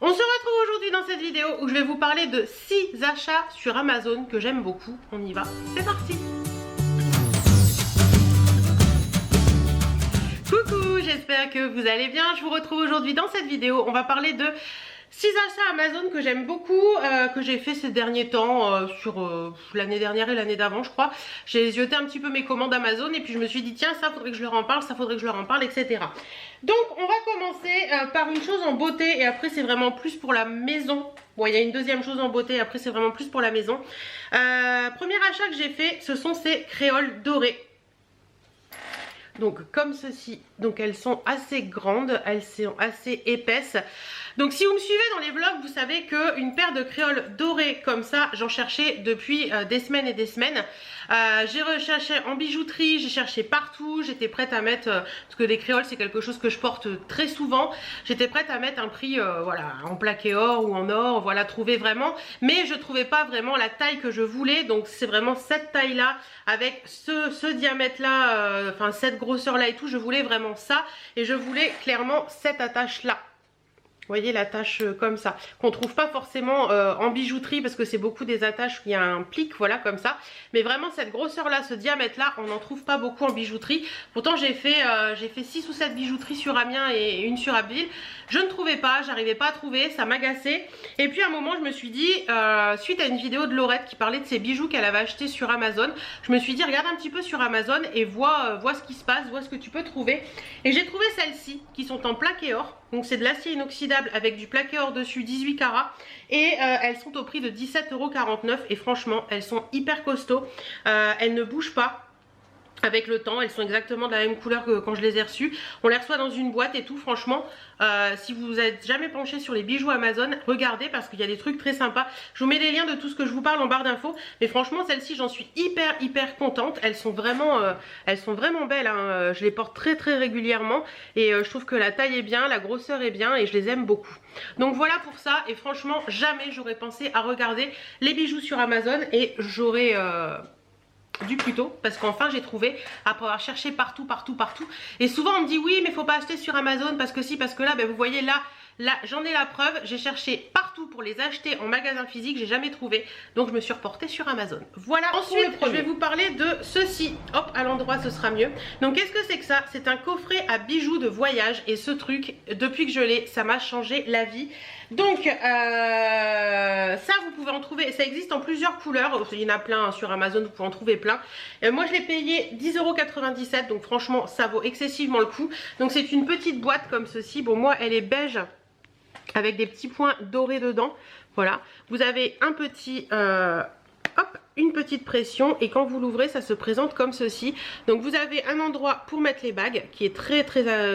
On se retrouve aujourd'hui dans cette vidéo où je vais vous parler de 6 achats sur Amazon que j'aime beaucoup. On y va, c'est parti! Coucou, j'espère que vous allez bien. Je vous retrouve aujourd'hui dans cette vidéo. On va parler de 6 achats Amazon que j'aime beaucoup, que j'ai fait ces derniers temps, sur l'année dernière et l'année d'avant je crois. J'ai zioté un petit peu mes commandes Amazon et puis je me suis dit tiens, ça faudrait que je leur en parle, ça faudrait que je leur en parle, etc. Donc on va commencer par une chose en beauté et après c'est vraiment plus pour la maison. Bon, il y a une deuxième chose en beauté et après c'est vraiment plus pour la maison. Premier achat que j'ai fait, ce sont ces créoles dorées. Donc comme ceci, donc elles sont assez grandes, elles sont assez épaisses. Donc si vous me suivez dans les vlogs, vous savez qu'une paire de créoles dorées comme ça, j'en cherchais depuis des semaines et des semaines. J'ai recherché en bijouterie, j'ai cherché partout, j'étais prête à mettre, parce que les créoles c'est quelque chose que je porte très souvent, j'étais prête à mettre un prix voilà, en plaqué or ou en or, voilà, trouver vraiment, mais je trouvais pas vraiment la taille que je voulais, donc c'est vraiment cette taille là, avec ce diamètre là, enfin cette grosseur là et tout, je voulais vraiment ça, et je voulais clairement cette attache là. Vous voyez l'attache comme ça, qu'on trouve pas forcément en bijouterie parce que c'est beaucoup des attaches où il y a un plic, voilà comme ça. Mais vraiment cette grosseur là, ce diamètre là, on n'en trouve pas beaucoup en bijouterie. Pourtant j'ai fait 6 ou 7 bijouteries sur Amiens et une sur Abbeville. Je ne trouvais pas, j'arrivais pas à trouver, ça m'agaçait. Et puis à un moment je me suis dit, suite à une vidéo de Laurette qui parlait de ses bijoux qu'elle avait achetés sur Amazon, je me suis dit regarde un petit peu sur Amazon et vois ce qui se passe, vois ce que tu peux trouver. Et j'ai trouvé celles-ci qui sont en plaqué or. Donc c'est de l'acier inoxydable avec du plaqué or dessus, 18 carats. Et elles sont au prix de 17,49 € et franchement elles sont hyper costauds. Elles ne bougent pas avec le temps, elles sont exactement de la même couleur que quand je les ai reçues. On les reçoit dans une boîte et tout, franchement, si vous n'êtes jamais penché sur les bijoux Amazon, regardez parce qu'il y a des trucs très sympas. Je vous mets les liens de tout ce que je vous parle en barre d'infos, mais franchement celles-ci j'en suis hyper contente. Elles sont vraiment belles, hein. Je les porte très régulièrement et je trouve que la taille est bien, la grosseur est bien et je les aime beaucoup. Donc voilà pour ça, et franchement jamais j'aurais pensé à regarder les bijoux sur Amazon et j'aurais... du plus tôt parce qu'enfin j'ai trouvé après avoir cherché partout et souvent on me dit oui mais faut pas acheter sur Amazon parce que si, parce que là, ben vous voyez là j'en ai la preuve, j'ai cherché partout pour les acheter en magasin physique, j'ai jamais trouvé, donc je me suis reportée sur Amazon. Voilà. Ensuite je vais vous parler de ceci, hop à l'endroit ce sera mieux. Donc qu'est-ce que c'est que ça? C'est un coffret à bijoux de voyage et ce truc depuis que je l'ai ça m'a changé la vie. Donc ça vous pouvez en trouver, ça existe en plusieurs couleurs, il y en a plein hein, sur Amazon, vous pouvez en trouver plein. Moi je l'ai payé 10,97 €, donc franchement ça vaut excessivement le coup. Donc c'est une petite boîte comme ceci, bon moi elle est beige avec des petits points dorés dedans, voilà. Vous avez un petit... hop, une petite pression et quand vous l'ouvrez ça se présente comme ceci. Donc vous avez un endroit pour mettre les bagues qui est très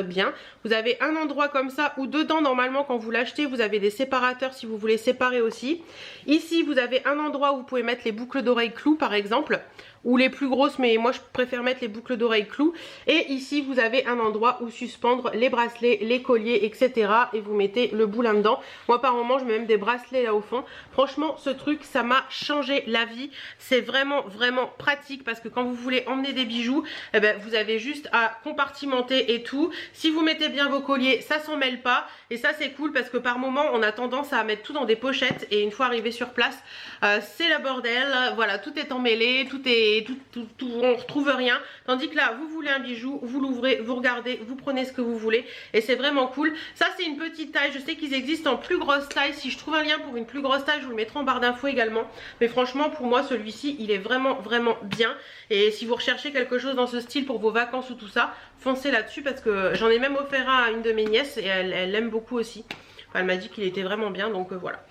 bien. Vous avez un endroit comme ça où dedans normalement quand vous l'achetez vous avez des séparateurs si vous voulez séparer aussi. Ici vous avez un endroit où vous pouvez mettre les boucles d'oreilles clous par exemple, ou les plus grosses, mais moi je préfère mettre les boucles d'oreilles clous. Et ici vous avez un endroit où suspendre les bracelets, les colliers, etc. Et vous mettez le bout là dedans. Moi par moment je mets même des bracelets là au fond. Franchement ce truc ça m'a changé la vie. C'est vraiment pratique parce que quand vous voulez emmener des bijoux, eh ben, vous avez juste à compartimenter et tout. Si vous mettez bien vos colliers, ça s'en mêle pas. Et ça c'est cool parce que par moment on a tendance à mettre tout dans des pochettes. Et une fois arrivé sur place, c'est le bordel. Voilà, tout est emmêlé, on retrouve rien. Tandis que là, vous voulez un bijou, vous l'ouvrez, vous regardez, vous prenez ce que vous voulez. Et c'est vraiment cool. Ça c'est une petite taille, je sais qu'ils existent en plus grosse taille. Si je trouve un lien pour une plus grosse taille, je vous le mettrai en barre d'infos également. Mais franchement pour moi celui-ci il est vraiment bien. Et si vous recherchez quelque chose dans ce style pour vos vacances ou tout ça, foncez là-dessus parce que j'en ai même offert un à une de mes nièces et elle l'aime beaucoup aussi. Enfin, elle m'a dit qu'il était vraiment bien, donc voilà.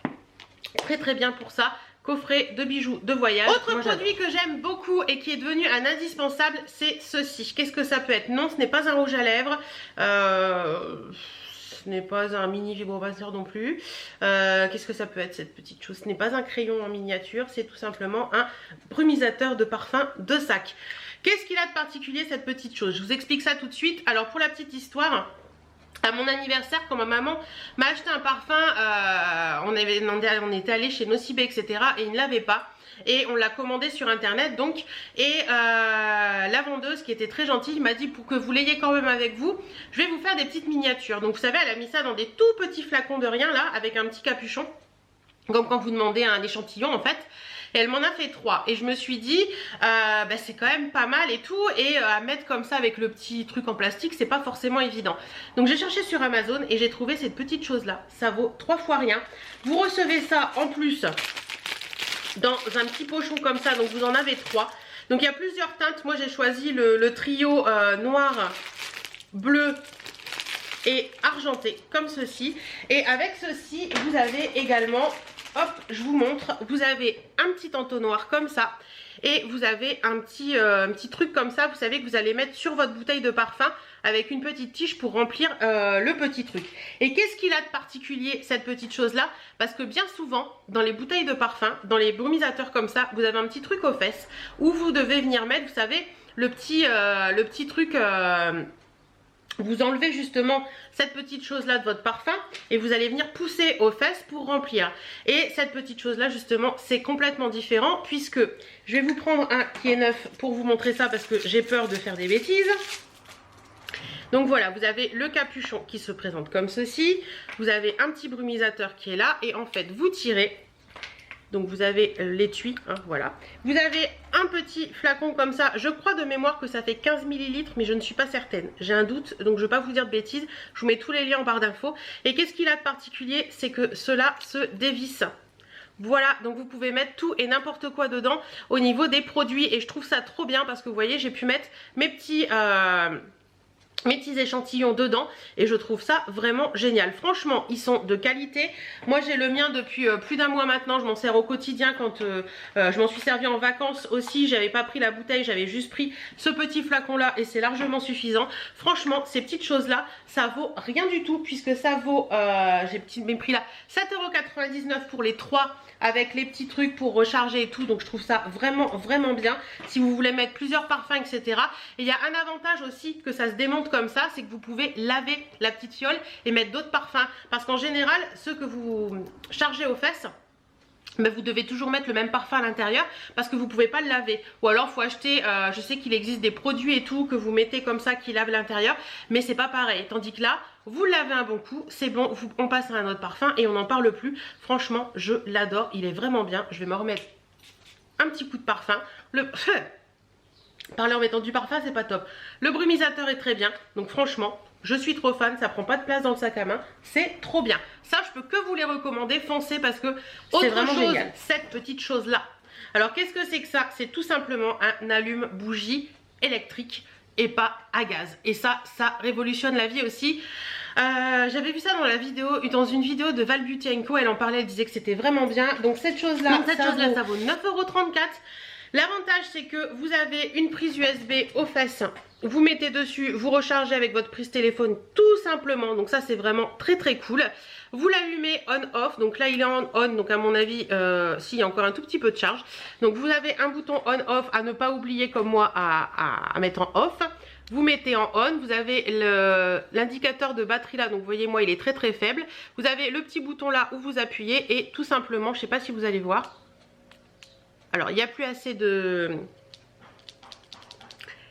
Très bien pour ça. Coffret de bijoux de voyage. Autre produit que j'aime beaucoup et qui est devenu un indispensable, c'est ceci. Qu'est-ce que ça peut être? Non, ce n'est pas un rouge à lèvres. Ce n'est pas un mini vibromasseur non plus. Qu'est-ce que ça peut être cette petite chose? Ce n'est pas un crayon en miniature, c'est tout simplement un brumisateur de parfum de sac. Qu'est-ce qu'il a de particulier cette petite chose? Je vous explique ça tout de suite. Alors pour la petite histoire, à mon anniversaire, quand ma maman m'a acheté un parfum on était allé chez Nocibé, etc. et il ne l'avait pas. Et on l'a commandé sur internet donc. Et la vendeuse qui était très gentille m'a dit pour que vous l'ayez quand même avec vous, je vais vous faire des petites miniatures. Donc vous savez, elle a mis ça dans des tout petits flacons de rien là, avec un petit capuchon. Comme quand vous demandez un échantillon en fait. Et elle m'en a fait 3 et je me suis dit bah, c'est quand même pas mal et tout, et à mettre comme ça avec le petit truc en plastique c'est pas forcément évident. Donc j'ai cherché sur Amazon et j'ai trouvé cette petite chose là, ça vaut 3 fois rien. Vous recevez ça en plus dans un petit pochon comme ça, donc vous en avez 3. Donc il y a plusieurs teintes, moi j'ai choisi le trio noir, bleu et argenté comme ceci. Et avec ceci vous avez également, hop je vous montre, vous avez un petit entonnoir comme ça. Et vous avez un petit truc comme ça, vous savez, que vous allez mettre sur votre bouteille de parfum avec une petite tige pour remplir le petit truc. Et qu'est-ce qu'il a de particulier cette petite chose là? Parce que bien souvent dans les bouteilles de parfum, dans les brumisateurs comme ça, vous avez un petit truc aux fesses où vous devez venir mettre, vous savez, le petit truc... vous enlevez justement cette petite chose là de votre parfum et vous allez venir pousser aux fesses pour remplir. Et cette petite chose là justement c'est complètement différent, puisque je vais vous prendre un qui est neuf pour vous montrer ça parce que j'ai peur de faire des bêtises. Donc voilà, vous avez le capuchon qui se présente comme ceci, vous avez un petit brumisateur qui est là et en fait vous tirez. Donc vous avez l'étui, hein, voilà. Vous avez un petit flacon comme ça. Je crois de mémoire que ça fait 15 ml, mais je ne suis pas certaine. J'ai un doute, donc je ne vais pas vous dire de bêtises. Je vous mets tous les liens en barre d'infos. Et qu'est-ce qu'il a de particulier? C'est que cela se dévisse. Voilà, donc vous pouvez mettre tout et n'importe quoi dedans au niveau des produits. Et je trouve ça trop bien parce que vous voyez, j'ai pu mettre mes petits échantillons dedans et je trouve ça vraiment génial. Franchement ils sont de qualité. Moi j'ai le mien depuis plus d'un mois maintenant, je m'en sers au quotidien quand je m'en suis servi en vacances aussi. J'avais pas pris la bouteille, j'avais juste pris ce petit flacon là et c'est largement suffisant. Franchement ces petites choses là ça vaut rien du tout, puisque ça vaut j'ai mes prix là 7,99 € pour les 3 avec les petits trucs pour recharger et tout. Donc je trouve ça vraiment bien si vous voulez mettre plusieurs parfums, etc. Et il y a un avantage aussi que ça se démonte comme ça, c'est que vous pouvez laver la petite fiole et mettre d'autres parfums, parce qu'en général ceux que vous chargez aux fesses, mais vous devez toujours mettre le même parfum à l'intérieur parce que vous pouvez pas le laver. Ou alors faut acheter, je sais qu'il existe des produits et tout que vous mettez comme ça qui lavent l'intérieur, mais c'est pas pareil. Tandis que là, vous le lavez un bon coup, c'est bon, on passe à un autre parfum et on n'en parle plus. Franchement, je l'adore, il est vraiment bien. Je vais me remettre un petit coup de parfum. Parler en mettant du parfum, c'est pas top. Le brumisateur est très bien, donc franchement, je suis trop fan, ça prend pas de place dans le sac à main, c'est trop bien. Ça, je peux que vous les recommander, foncez parce que c'est vraiment chose, génial. Cette petite chose là. Alors qu'est-ce que c'est que ça? C'est tout simplement un allume-bougie électrique et pas à gaz. Et ça révolutionne la vie aussi. J'avais vu ça dans une vidéo de Val Beauty & Co. Elle en parlait, elle disait que c'était vraiment bien. Donc cette chose là, ça vaut 9,34 €. L'avantage c'est que vous avez une prise USB aux fesses, vous mettez dessus, vous rechargez avec votre prise téléphone tout simplement, donc ça c'est vraiment très cool. Vous l'allumez on-off, donc là il est en on, donc à mon avis, s'il y a encore un tout petit peu de charge. Donc vous avez un bouton on-off à ne pas oublier comme moi à mettre en off. Vous mettez en on, vous avez l'indicateur de batterie là, donc vous voyez moi il est très faible. Vous avez le petit bouton là où vous appuyez et tout simplement, je sais pas si vous allez voir. Alors, il n'y a plus assez de...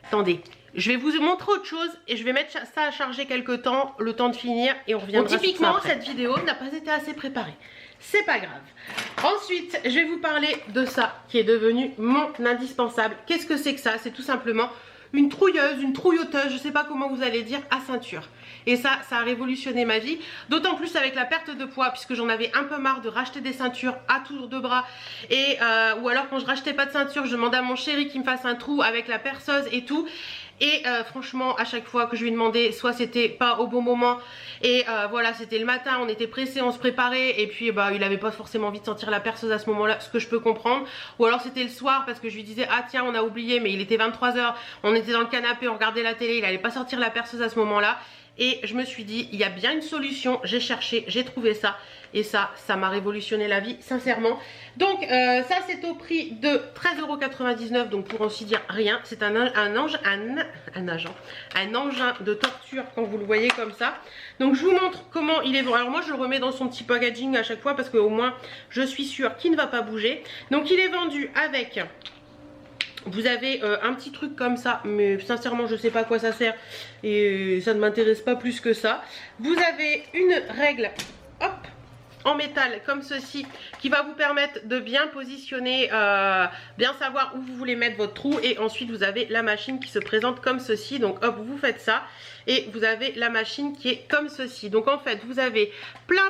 Attendez, je vais vous montrer autre chose et je vais mettre ça à charger quelques temps, le temps de finir et on reviendra. Donc, typiquement, cette vidéo n'a pas été assez préparée. C'est pas grave. Ensuite, je vais vous parler de ça qui est devenu mon indispensable. Qu'est-ce que c'est que ça? C'est tout simplement une trouilleuse, une trouilloteuse, je sais pas comment vous allez dire, à ceinture. Et ça a révolutionné ma vie, d'autant plus avec la perte de poids, puisque j'en avais un peu marre de racheter des ceintures à tour de bras, et ou alors quand je rachetais pas de ceinture, je demandais à mon chéri qu'il me fasse un trou avec la perceuse et tout. Et franchement à chaque fois que je lui demandais, soit c'était pas au bon moment, et voilà, c'était le matin, on était pressé, on se préparait, et puis bah il avait pas forcément envie de sentir la perceuse à ce moment là, ce que je peux comprendre. Ou alors c'était le soir parce que je lui disais ah tiens on a oublié, mais il était 23 h, on était dans le canapé, on regardait la télé, il allait pas sortir la perceuse à ce moment là. et je me suis dit il y a bien une solution, j'ai cherché, j'ai trouvé ça et ça m'a révolutionné la vie sincèrement. Donc ça c'est au prix de 13,99 €, donc pour ainsi dire rien. C'est un engin de torture quand vous le voyez comme ça. Donc je vous montre comment il est vendu. Alors moi je le remets dans son petit packaging à chaque fois parce qu'au moins je suis sûre qu'il ne va pas bouger. Donc il est vendu avec... Vous avez un petit truc comme ça, mais sincèrement je sais pas à quoi ça sert et ça ne m'intéresse pas plus que ça. Vous avez une règle, hop, en métal comme ceci, qui va vous permettre de bien positionner, bien savoir où vous voulez mettre votre trou. Et ensuite vous avez la machine qui se présente comme ceci. Donc hop, vous faites ça et vous avez la machine qui est comme ceci. Donc en fait vous avez plein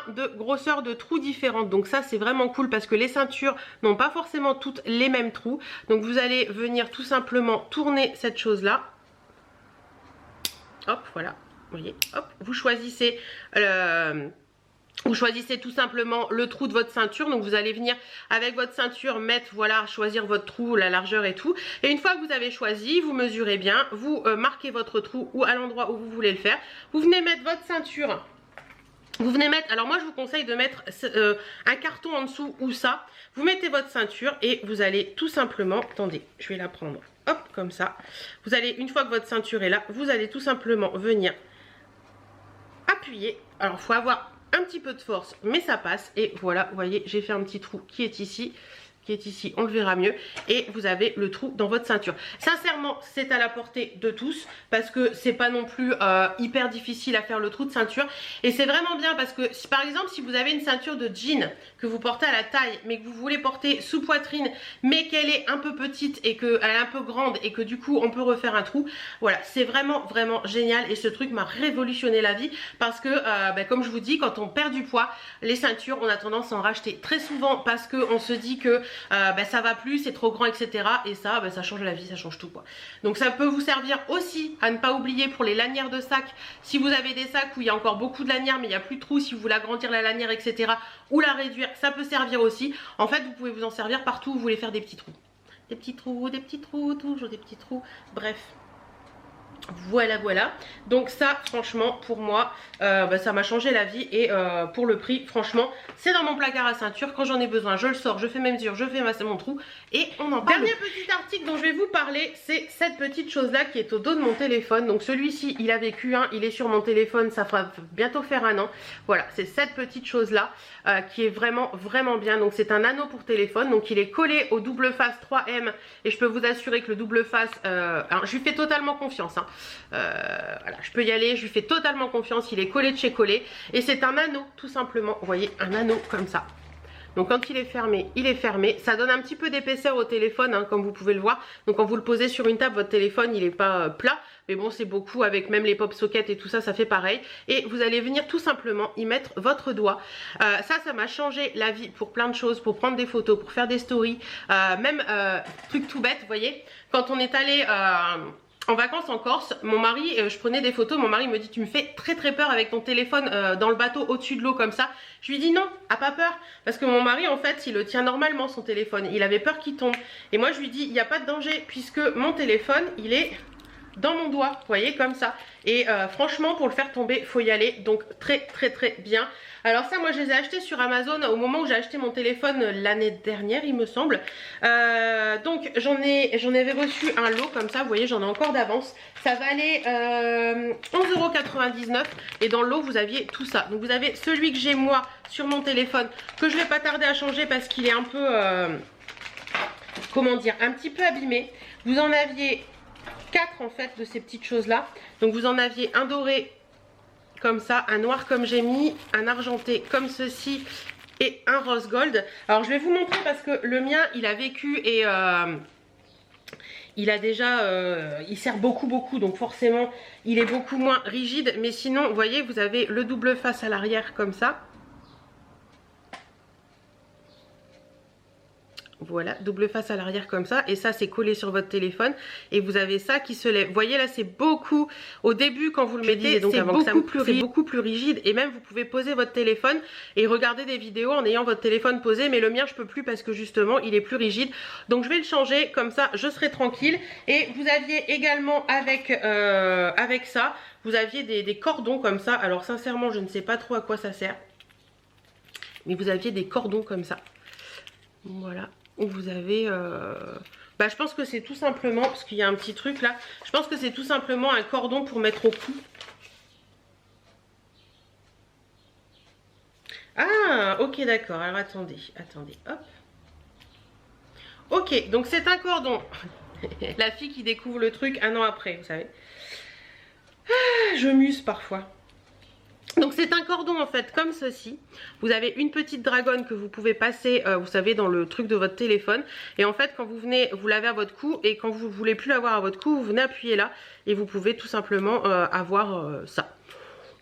de grosseurs de trous différentes. Donc ça c'est vraiment cool parce que les ceintures n'ont pas forcément toutes les mêmes trous. Donc vous allez venir tout simplement tourner cette chose là. Hop, voilà, vous voyez, hop, vous choisissez tout simplement le trou de votre ceinture. Donc vous allez venir avec votre ceinture mettre, voilà, choisir votre trou, la largeur et tout. Et une fois que vous avez choisi, vous mesurez bien, vous marquez votre trou ou à l'endroit où vous voulez le faire. Vous venez mettre votre ceinture. Vous venez mettre, alors moi je vous conseille de mettre un carton en dessous ou ça. Vous mettez votre ceinture et vous allez tout simplement, attendez, je vais la prendre, hop, comme ça. Vous allez, une fois que votre ceinture est là, vous allez tout simplement venir appuyer. Alors il faut avoir un petit peu de force mais ça passe et voilà, vous voyez j'ai fait un petit trou qui est ici, on le verra mieux et vous avez le trou dans votre ceinture. Sincèrement c'est à la portée de tous parce que c'est pas non plus hyper difficile à faire le trou de ceinture et c'est vraiment bien parce que si, par exemple si vous avez une ceinture de jean que vous portez à la taille mais que vous voulez porter sous poitrine mais qu'elle est un peu petite et qu'elle est un peu grande et que du coup on peut refaire un trou, voilà c'est vraiment génial et ce truc m'a révolutionné la vie parce que comme je vous dis, quand on perd du poids, les ceintures on a tendance à en racheter très souvent parce que on se dit que ça va plus, c'est trop grand, etc. Et ça, ça change la vie, ça change tout quoi. Donc ça peut vous servir aussi à ne pas oublier pour les lanières de sac. Si vous avez des sacs où il y a encore beaucoup de lanières mais il n'y a plus de trous, si vous voulez agrandir la lanière, etc. ou la réduire, ça peut servir aussi. En fait, vous pouvez vous en servir partout où vous voulez faire des petits trous. Des petits trous, toujours des petits trous. Bref. Voilà. Donc ça franchement pour moi ça m'a changé la vie et pour le prix franchement c'est dans mon placard à ceinture. Quand j'en ai besoin je le sors, je fais mes mesures, je fais mon trou et on en parle. Dernier petit article dont je vais vous parler, c'est cette petite chose là qui est au dos de mon téléphone. Donc celui-ci il a vécu, il est sur mon téléphone, ça fera bientôt faire 1 an. Voilà, c'est cette petite chose là qui est vraiment bien. Donc c'est un anneau pour téléphone, donc il est collé au double face 3M et je peux vous assurer que le double face je lui fais totalement confiance voilà, je peux y aller, je lui fais totalement confiance, il est collé de chez collé et c'est un anneau tout simplement, vous voyez, un anneau comme ça. Donc quand il est fermé, ça donne un petit peu d'épaisseur au téléphone comme vous pouvez le voir. Donc quand vous le posez sur une table, votre téléphone il n'est pas plat, mais bon c'est beaucoup avec même les pop sockets et tout ça, ça fait pareil. Et vous allez venir tout simplement y mettre votre doigt. Ça m'a changé la vie pour plein de choses, pour prendre des photos, pour faire des stories, même truc tout bête, vous voyez, quand on est allé en vacances en Corse, mon mari, je prenais des photos, mon mari me dit tu me fais très peur avec ton téléphone dans le bateau au-dessus de l'eau comme ça. Je lui dis non, pas peur, parce que mon mari en fait il le tient normalement son téléphone, il avait peur qu'il tombe. Et moi je lui dis il n'y a pas de danger puisque mon téléphone il est dans mon doigt, vous voyez comme ça. Et franchement pour le faire tomber faut y aller, donc très bien. Alors ça moi je les ai achetés sur Amazon au moment où j'ai acheté mon téléphone l'année dernière il me semble. Donc j'en avais reçu un lot comme ça, vous voyez j'en ai encore d'avance. Ça valait 11,99 € et dans le lot vous aviez tout ça. Donc vous avez celui que j'ai moi sur mon téléphone que je vais pas tarder à changer parce qu'il est un peu comment dire, un petit peu abîmé. Vous en aviez 4 en fait de ces petites choses là. Donc vous en aviez un doré comme ça, un noir comme j'ai mis, un argenté comme ceci et un rose gold. Alors je vais vous montrer parce que le mien il a vécu et il a déjà il sert beaucoup donc forcément il est beaucoup moins rigide. Mais sinon vous voyez vous avez le double face à l'arrière comme ça. Voilà, double face à l'arrière comme ça. Et ça c'est collé sur votre téléphone. Et vous avez ça qui se lève. Vous voyez là c'est beaucoup. Au début quand vous le mettez c'est beaucoup plus rigide. Et même vous pouvez poser votre téléphone et regarder des vidéos en ayant votre téléphone posé. Mais le mien je peux plus parce que justement il est plus rigide. Donc je vais le changer comme ça je serai tranquille. Et vous aviez également avec ça vous aviez des cordons comme ça. Alors sincèrement, je ne sais pas trop à quoi ça sert. Mais vous aviez des cordons comme ça. Voilà. Où vous avez... je pense que c'est tout simplement, parce qu'il y a un petit truc là. Je pense que c'est tout simplement un cordon pour mettre au cou. Ah, ok, d'accord. Alors attendez, hop. Ok, donc c'est un cordon. La fille qui découvre le truc un an après, vous savez. Ah, je muse parfois. Donc c'est un cordon en fait comme ceci. Vous avez une petite dragonne que vous pouvez passer, vous savez, dans le truc de votre téléphone. Et en fait quand vous venez, vous l'avez à votre cou. Et quand vous voulez plus l'avoir à votre cou, vous venez appuyer là. Et vous pouvez tout simplement avoir ça.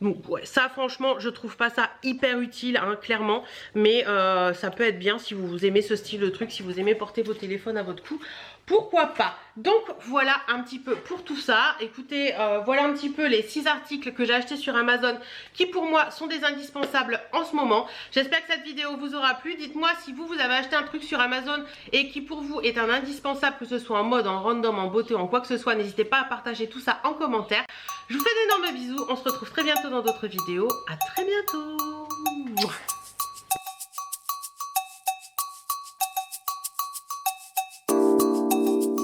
Donc ouais, ça franchement je trouve pas ça hyper utile hein, clairement, mais ça peut être bien si vous aimez ce style de truc, si vous aimez porter vos téléphones à votre cou, pourquoi pas. Donc voilà un petit peu pour tout ça. Écoutez, voilà un petit peu les 6 articles que j'ai achetés sur Amazon qui pour moi sont des indispensables en ce moment. J'espère que cette vidéo vous aura plu. Dites-moi si vous avez acheté un truc sur Amazon et qui pour vous est un indispensable, que ce soit en mode, en random, en beauté, en quoi que ce soit. N'hésitez pas à partager tout ça en commentaire. Je vous fais d'énormes bisous, on se retrouve très bientôt dans d'autres vidéos. À très bientôt.